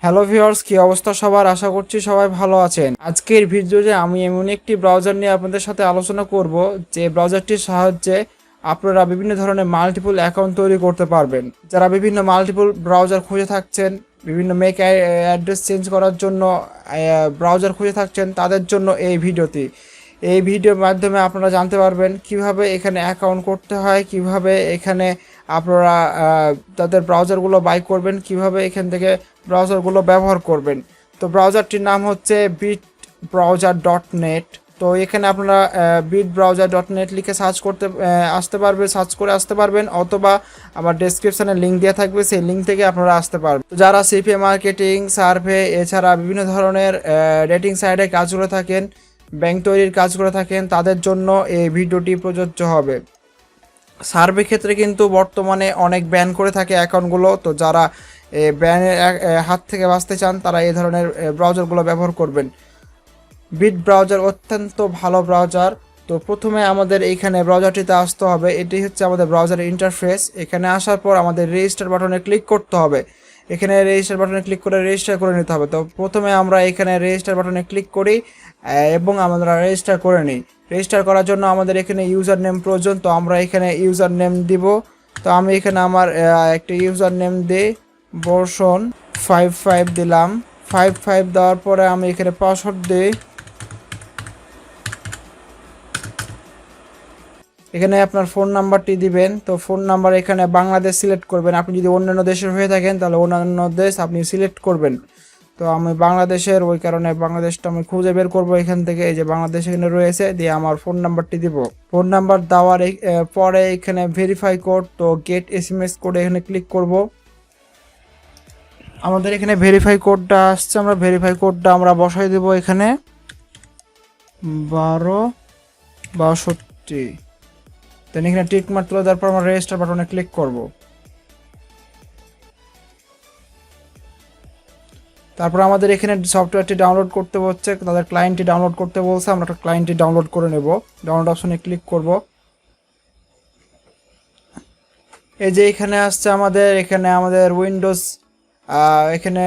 Hello viewers, কি অবস্থা সবার? আশা করছি সবাই ভালো আছেন। আজকের ভিডিওতে আমি এমন একটি ব্রাউজার নিয়ে আপনাদের সাথে আলোচনা করব যে ব্রাউজারটির সাহায্যে আপনারা বিভিন্ন ধরনের মাল্টিপল অ্যাকাউন্ট তৈরি করতে পারবেন। যারা বিভিন্ন মাল্টিপল ব্রাউজার খুঁজে থাকছেন, বিভিন্ন মেক অ্যাড্রেস চেঞ্জ করার জন্য ব্রাউজার খুঁজে থাকছেন, তাদের জন্য এই ভিডিওটি। এই ভিডিওর মাধ্যমে আপনারা জানতে পারবেন কিভাবে এখানে অ্যাকাউন্ট করতে হয়, কিভাবে এখানে আপনারা তাদের ব্রাউজারগুলো বাই করবেন, কিভাবে এখান থেকে ব্রাউজারগুলো ব্যবহার করবেন। তো ব্রাউজারটির নাম হচ্ছে BitBrowser.net। তো এখানে আপনারা BitBrowser.net লিখে সার্চ করে আসতে পারবেন, অথবা আমার ডেসক্রিপশনে লিঙ্ক দেওয়া থাকবে, সেই লিঙ্ক থেকে আপনারা আসতে পারবেন। তো যারা সিপিএ মার্কেটিং, সার্ভে এছাড়া বিভিন্ন ধরনের রেটিং সাইটে কাজ করে থাকেন, ব্যাংক তৈরির কাজ করে থাকেন, তাদের জন্য এই ভিডিওটি প্রযোজ্য হবে। সার্ভে ক্ষেত্রে কিন্তু বর্তমানে অনেক ব্যান করে থাকে অ্যাকাউন্টগুলো। তো যারা ব্যানের হাত থেকে বাঁচতে চান তারা এই ধরনের ব্রাউজারগুলো ব্যবহার করবেন। বিট ব্রাউজার অত্যন্ত ভালো ব্রাউজার। তো প্রথমে আমাদের এইখানে ব্রাউজারটিতে আসতে হবে। এটি হচ্ছে আমাদের ব্রাউজারের ইন্টারফেস। এখানে আসার পর আমাদের রেজিস্টার বাটনে ক্লিক করতে হবে। এখানে রেজিস্টার বাটনে ক্লিক করে রেজিস্টার করে নিতে হবে। তো প্রথমে আমরা এখানে রেজিস্টার বাটনে ক্লিক করি এবং আমরা রেজিস্টার করে নিই। রেজিস্টার করার জন্য আমাদের এখানে ইউজার নেম প্রয়োজন। তো আমরা এখানে ইউজার নেম দিব। তো আমি এখানে আমার একটা ইউজার নেম দিই, বর্ষণ 55 দিলাম। 55 দেওয়ার পরে আমি এখানে পাসওয়ার্ড দিই। এখানে আপনার ফোন নাম্বারটি দিবেন। তো ফোন নাম্বার এখানে বাংলাদেশ সিলেক্ট করবেন। আপনি যদি অন্যান্য দেশের হয়ে থাকেন তাহলে অন্যান্য দেশ আপনি সিলেক্ট করবেন। তো আমি বাংলাদেশের, ওই কারণে বাংলাদেশটা আমি খুঁজে বের করব এখান থেকে। এই যে বাংলাদেশ এখানে রয়েছে, দিয়ে আমার ফোন নাম্বারটি দিব। ফোন নাম্বার দেওয়ার পরে এখানে ভেরিফাই কোড, তো গেট এসএমএস কোডে এখানে ক্লিক করব। আমাদের এখানে ভেরিফাই কোডটা আসছে, আমরা ভেরিফাই কোডটা আমরা বসাই দেব এখানে 1262। দেন এখানে টিক মার্ক তুলে দেওয়ার পর আমরা রেজিস্টার বাটনে ক্লিক করব। তারপর আমাদের এখানে সফটওয়্যারটি ডাউনলোড করতে হচ্ছে, তাদের ক্লায়েন্টটি ডাউনলোড করতে বলছে। আমরা একটা ক্লায়েন্টটি ডাউনলোড করে নেব। ডাউনলোড অপশনে ক্লিক করব। এই যে এখানে আসছে এখানে আমাদের উইন্ডোজ, এখানে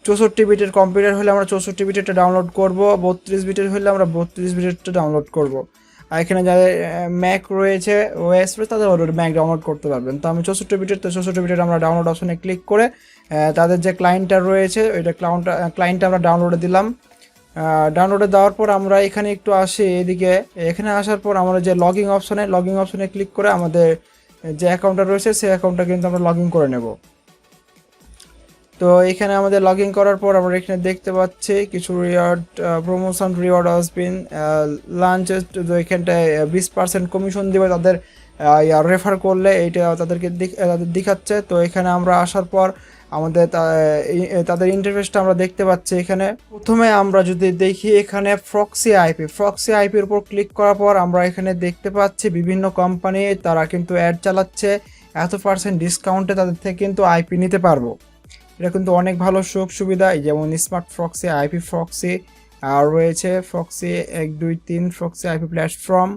64 বিটের কম্পিউটার হলে আমরা 64 বিটেরটা ডাউনলোড করব, 32 বিটের হলে আমরা 32 বিটেরটা ডাউনলোড করব। আর এখানে যাদের ম্যাক রয়েছে, ওএস রয়েছে, তাদের অলরেডি ম্যাক ডাউনলোড করতে পারবেন। তো আমি 64 বিটের, তো 64 বিটের আমরা ডাউনলোড অপশনে ক্লিক করে তাদের যে ক্লায়েন্টটা রয়েছে ওইটা ক্লায়েন্টটা আমরা ডাউনলোডে দিলাম। ডাউনলোডে দেওয়ার পর আমরা এখানে একটু আসি এদিকে। এখানে আসার পর আমরা যে লগইন অপশনে ক্লিক করে আমাদের যে অ্যাকাউন্টটা রয়েছে সেই অ্যাকাউন্টটা কিন্তু আমরা লগইন করে নেব। তো এখানে আমাদের লগইন করার পর আমরা এখানে দেখতে পাচ্ছি কিছু রিওয়ার্ড, প্রমোশন রিওয়ার্ড হাজ বিন লঞ্চড। তো এখানটায় 20% কমিশন দেবে তাদের রেফার করলে, এইটা তাদের দেখাচ্ছে। তো এখানে আমরা আসার পর আমাদের তাদের ইন্টারফেসটা আমরা দেখতে পাচ্ছি। এখানে প্রথমে আমরা যদি দেখি, এখানে প্রক্সি আইপির উপর ক্লিক করার পর আমরা এখানে দেখতে পাচ্ছি বিভিন্ন কোম্পানি তারা কিন্তু অ্যাড চালাচ্ছে। এত % ডিসকাউন্টে তাদের থেকে কিন্তু আইপি নিতে পারবো। এটা কিন্তু অনেক ভালো সুযোগ সুবিধা। যেমন স্মার্ট প্রক্সি, আইপি প্রক্সি, আর রয়েছে proxy 1 2 3, proxy IP platform,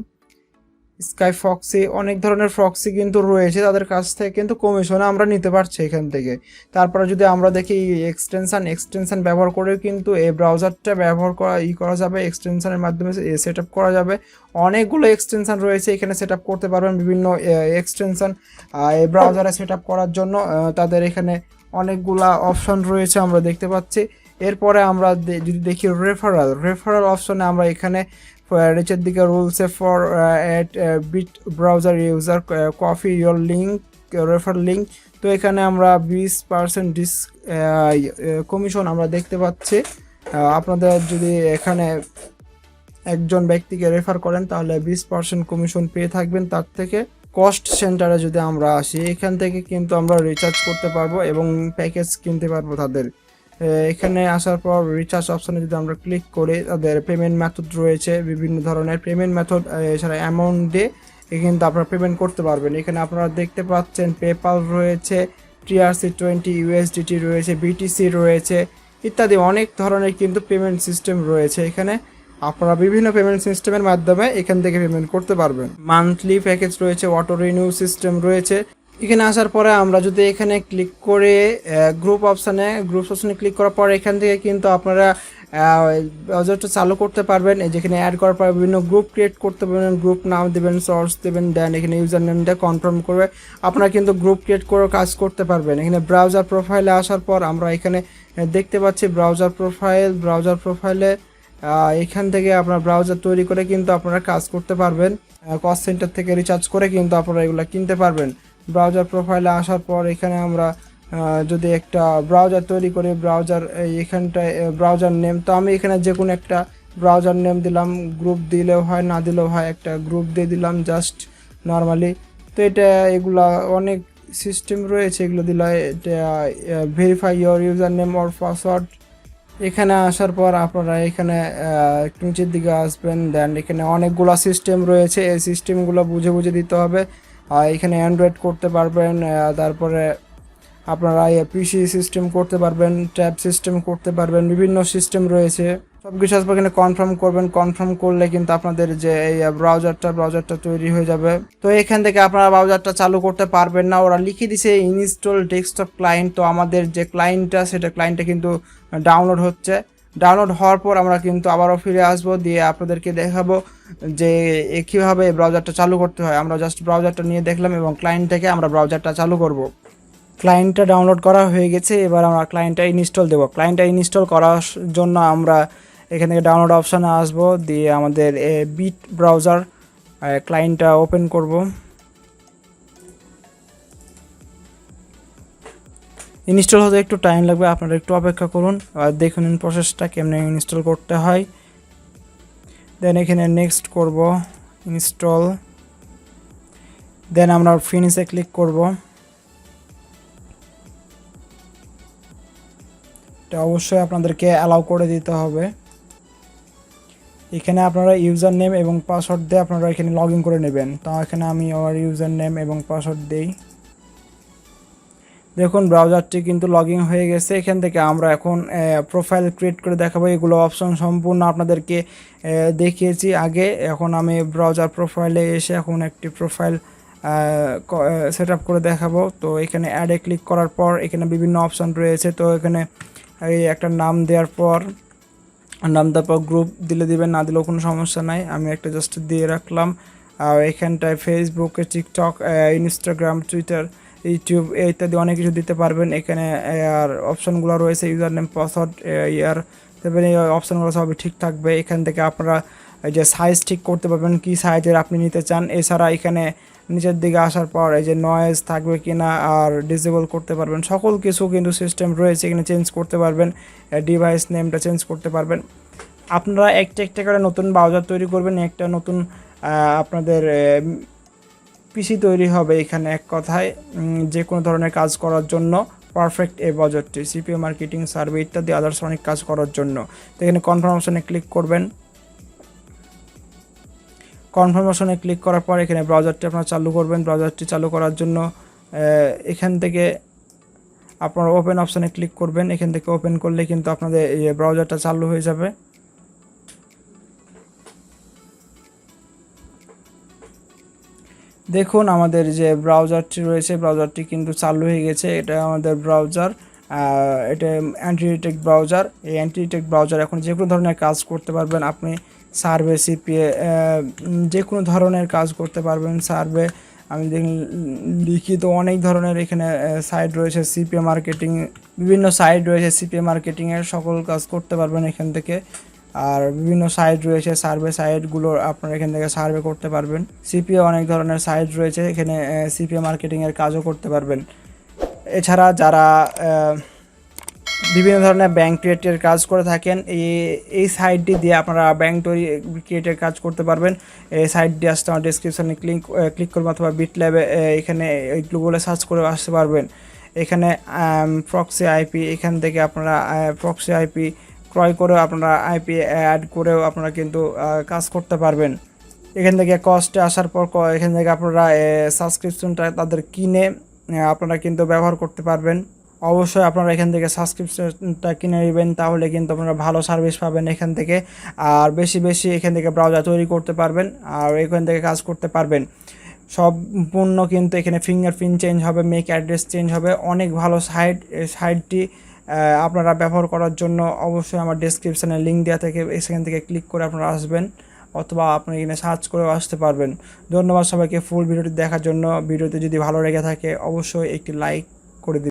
sky proxy, অনেক ধরনের প্রক্সি কিন্তু রয়েছে। তাদের কাছ থেকে কিন্তু কমিশনে আমরা নিতে পারছি এখান থেকে। তারপরে যদি আমরা দেখি এক্সটেনশন ব্যবহার করেও কিন্তু এই ব্রাউজারটা ব্যবহার করা যাবে। এক্সটেনশনের মাধ্যমে সেট আপ করা যাবে। অনেকগুলো এক্সটেনশন রয়েছে, এখানে সেট আপ করতে পারবেন বিভিন্ন এক্সটেনশন। এই ব্রাউজারে সেট আপ করার জন্য তাদের এখানে অনেকগুলা অপশন রয়েছে আমরা দেখতে পাচ্ছি। এরপরে আমরা যদি দেখি রেফারাল অপশনে আমরা এখানে নিচের দিকে রুলসে for bit browser user copy your link, refer link. তো এখানে আমরা 20% কমিশন আমরা দেখতে পাচ্ছি। আপনাদের যদি এখানে একজন ব্যক্তিকে রেফার করেন তাহলে 20% কমিশন পেয়ে থাকবেন তার থেকে। কস্ট সেন্টারে যদি আমরা আসি, এখান থেকে কিন্তু আমরা রিচার্জ করতে পারবো এবং প্যাকেজ কিনতে পারবো তাদের। এখানে আসার পর রিচার্জ অপশনে যদি আমরা ক্লিক করি, তাদের পেমেন্ট মেথড রয়েছে, বিভিন্ন ধরনের পেমেন্ট মেথড। এছাড়া অ্যামাউন্ট দিয়ে কিন্তু আপনারা পেমেন্ট করতে পারবেন। এখানে আপনারা দেখতে পাচ্ছেন পেপাল রয়েছে, TRC20, USDT রয়েছে, BTC রয়েছে ইত্যাদি অনেক ধরনের কিন্তু পেমেন্ট সিস্টেম রয়েছে। এখানে আপনারা বিভিন্ন পেমেন্ট সিস্টেমের মাধ্যমে এখান থেকে পেমেন্ট করতে পারবেন। মান্থলি প্যাকেজ রয়েছে, অটো রিনিউ সিস্টেম রয়েছে। এখানে আসার পরে আমরা যদি এখানে ক্লিক করে গ্রুপ অপশানে ক্লিক করার পর এখান থেকে কিন্তু আপনারা ব্রাউজারটা চালু করতে পারবেন। যেখানে অ্যাড করার পর বিভিন্ন গ্রুপ ক্রিয়েট করতে পারবেন, গ্রুপ নাম দেবেন, সোর্স দেবেন, দেন এখানে ইউজার নেমটা কনফার্ম করবে, আপনারা কিন্তু গ্রুপ ক্রিয়েট করে কাজ করতে পারবেন। এখানে ব্রাউজার প্রোফাইলে আসার পর আমরা এখানে দেখতে পাচ্ছি ব্রাউজার প্রোফাইলে এখান থেকে আপনার ব্রাউজার তৈরি করে কিন্তু আপনারা কাজ করতে পারবেন। কস্ট সেন্টার থেকে রিচার্জ করে কিন্তু আপনারা এগুলো কিনতে পারবেন। ব্রাউজার প্রোফাইলে আসার পর এখানে আমরা যদি একটা ব্রাউজার তৈরি করি, এখানটায় ব্রাউজার নেম, তো আমি এখানে যে কোনো একটা ব্রাউজার নেম দিলাম, গ্রুপ দিলেও হয় না দিলেও হয়, একটা গ্রুপ দিয়ে দিলাম জাস্ট নর্মালি। তো এগুলা অনেক সিস্টেম রয়েছে, এগুলো দিলে এটা verify your user name or password. এখানে আসার পর আপনারা এখানে একটু নিচের দিকে আসবেন, দেন এখানে অনেকগুলো সিস্টেম রয়েছে, এই সিস্টেমগুলো বুঝে বুঝে দিতে হবে। এখানে অ্যান্ড্রয়েড করতে পারবেন, তারপরে আপনারা পিসি সিস্টেম করতে পারবেন, ট্যাব সিস্টেম করতে পারবেন, বিভিন্ন সিস্টেম রয়েছে। সব কিছু আসবে এখানে কনফার্ম করবেন, কনফার্ম করলে কিন্তু আপনাদের যে এই ব্রাউজারটা তৈরি হয়ে যাবে। তো এখান থেকে আপনারা ব্রাউজারটা চালু করতে পারবেন না, ওরা লিখে দিছে ইনস্টল ডেস্কটপ ক্লায়েন্ট। তো আমাদের যে ক্লায়েন্টটা কিন্তু ডাউনলোড হচ্ছে। ডাউনলোড হওয়ার পর আমরা কিন্তু আবারও ফিরে আসবো, দিয়ে আপনাদেরকে দেখাবো যে কীভাবে ব্রাউজারটা চালু করতে হয়। আমরা জাস্ট ব্রাউজারটা নিয়ে দেখলাম এবং ক্লায়েন্ট থেকে আমরা ব্রাউজারটা চালু করব। ক্লায়েন্টটা ডাউনলোড করা হয়ে গেছে, এবার আমরা ক্লায়েন্টটা ইনস্টল দেবো। ক্লায়েন্টটা ইনস্টল করার জন্য আমরা এখান থেকে ডাউনলোড অপশানে আসবো, দিয়ে আমাদের বিট ব্রাউজার ক্লায়েন্টটা ওপেন করব। ইনস্টল হতে একটু টাইম লাগবে, আপনারা একটু অপেক্ষা করুন আর দেখুন প্রসেসটা কেমনে ইনস্টল করতে হয়। দেন এখানে নেক্সট করব, ইনস্টল, দেন আমরা ফিনিশে ক্লিক করব। এটা অবশ্যই আপনাদেরকে অ্যালাউ করে দিতে হবে। এখানে আপনারা ইউজার নেম এবং পাসওয়ার্ড দিয়ে আপনারা এখানে লগ ইন করে নেবেন। তো এখানে আমি আমার ইউজার নেম এবং পাসওয়ার্ড দিই। দেখুন ব্রাউজারটি কিন্তু লগ ইন হয়ে গেছে। এখান থেকে আমরা এখন প্রোফাইল ক্রিয়েট করে দেখাবো। এগুলো অপশন সম্পূর্ণ আপনাদেরকে দেখিয়েছি আগে। এখন আমি ব্রাউজার প্রোফাইলে এসে এখন একটি প্রোফাইল সেট আপ করে দেখাবো। তো এখানে অ্যাডে ক্লিক করার পর এখানে বিভিন্ন অপশন রয়েছে। তো এখানে এই একটা নাম দেওয়ার পর গ্রুপ দিবেন, না দিলেও কোনো সমস্যা নাই। আমি একটা জাস্ট দিয়ে রাখলাম। আর এখানটায় ফেসবুকে, টিকটক, ইনস্টাগ্রাম, টুইটার, ইউটিউব ইত্যাদি অনেক কিছু দিতে পারবেন। এখানে আর অপশানগুলো রয়েছে ইউজার নেম, পাসওয়ার্ড, তবে এই অপশানগুলো সবই ঠিক থাকবে। এখান থেকে আপনারা যে সাইজ ঠিক করতে পারবেন, কি সাইজের আপনি নিতে চান। এছাড়া এখানে নিচের দিকে আসার পর এই যে নয়েজ থাকবে কিনা আর ডিসেবল করতে পারবেন, সকল কিছু কিন্তু সিস্টেম রয়েছে। এখানে চেঞ্জ করতে পারবেন, ডিভাইস নেমটা চেঞ্জ করতে পারবেন। আপনারা একটা করে নতুন ব্রাউজার তৈরি করবেন, একটা নতুন আপনাদের পিসি তৈরি হবে। এখানে এক কথায় যে কোনো ধরনের কাজ করার জন্য পারফেক্ট এই ব্রাউজারটি, সিপিইউ, মার্কেটিং, সার্ভে ইত্যাদি আদার্স অনেক কাজ করার জন্য। তো এখানে কনফার্ম অপশনে ক্লিক করবেন। কনফার্ম অপশনে ক্লিক করার পর এখানে ব্রাউজারটি আপনারা চালু করবেন। ব্রাউজারটি চালু করার জন্য এখান থেকে আপনারা ওপেন অপশনে ক্লিক করবেন। এখান থেকে ওপেন করলে কিন্তু আপনাদের এই ব্রাউজারটা চালু হয়ে যাবে। দেখুন আমাদের যে ব্রাউজারটি রয়েছে, ব্রাউজারটি কিন্তু চালু হয়ে গেছে। এটা আমাদের ব্রাউজার, এটা অ্যান্টিডেটেক্ট ব্রাউজার। এই অ্যান্টিডেটেক্ট ব্রাউজার এখন যে কোনো ধরনের কাজ করতে পারবেন আপনি। সার্ভে, সিপিএ, যে কোনো ধরনের কাজ করতে পারবেন। সার্ভে আমি লিখিত অনেক ধরনের এখানে সাইট রয়েছে, সিপিএ মার্কেটিং, বিভিন্ন সাইট রয়েছে সিপিএ মার্কেটিংয়ের, সকল কাজ করতে পারবেন এখান থেকে। আর বিভিন্ন সাইট রয়েছে, সার্ভে সাইটগুলো আপনারা এখান থেকে সার্ভে করতে পারবেন। সিপিএ অনেক ধরনের সাইট রয়েছে, এখানে সিপিএ মার্কেটিংয়ের কাজও করতে পারবেন। এছাড়া যারা বিভিন্ন ধরনের ব্যাংক ক্রিয়েটের কাজ করে থাকেন, এই সাইটটি দিয়ে আপনারা ব্যাংক ক্রিয়েটের কাজ করতে পারবেন। এই সাইটটি আসতে আমার ডিসক্রিপশানে ক্লিক করবেন, অথবা বিটল্যাবে এখানে এইগুলো বলে সার্চ করে আসতে পারবেন। এখানে প্রক্সি আইপি, এখান থেকে আপনারা প্রক্সি আইপি ক্রয় করেও আপনারা আইপি অ্যাড করেও আপনারা কিন্তু কাজ করতে পারবেন। এখান থেকে কস্টে আসার পর এখান থেকে আপনারা সাবস্ক্রিপশনটা তাদের কিনে আপনারা কিন্তু ব্যবহার করতে পারবেন। অবশ্যই আপনারা এখান থেকে সাবস্ক্রিপশনটা কিনে নেবেন, তাহলে কিন্তু আপনারা ভালো সার্ভিস পাবেন এখান থেকে। আর বেশি এখান থেকে ব্রাউজার তৈরি করতে পারবেন আর এখান থেকে কাজ করতে পারবেন। সম্পূর্ণ কিন্তু এখানে ফিঙ্গারপ্রিন্ট চেঞ্জ হবে, মেক অ্যাড্রেস চেঞ্জ হবে। অনেক ভালো সাইট। এই সাইটটি আপনারা ব্যবহার করার জন্য অবশ্যই আমার ডেসক্রিপশানে লিঙ্ক দেওয়া থেকে সেখান থেকে ক্লিক করে আপনারা আসবেন, অথবা আপনি এখানে সার্চ করেও আসতে পারবেন। ধন্যবাদ সবাইকে ফুল ভিডিওটি দেখার জন্য। ভিডিওটি যদি ভালো লেগে থাকে অবশ্যই একটি লাইক করে দিন।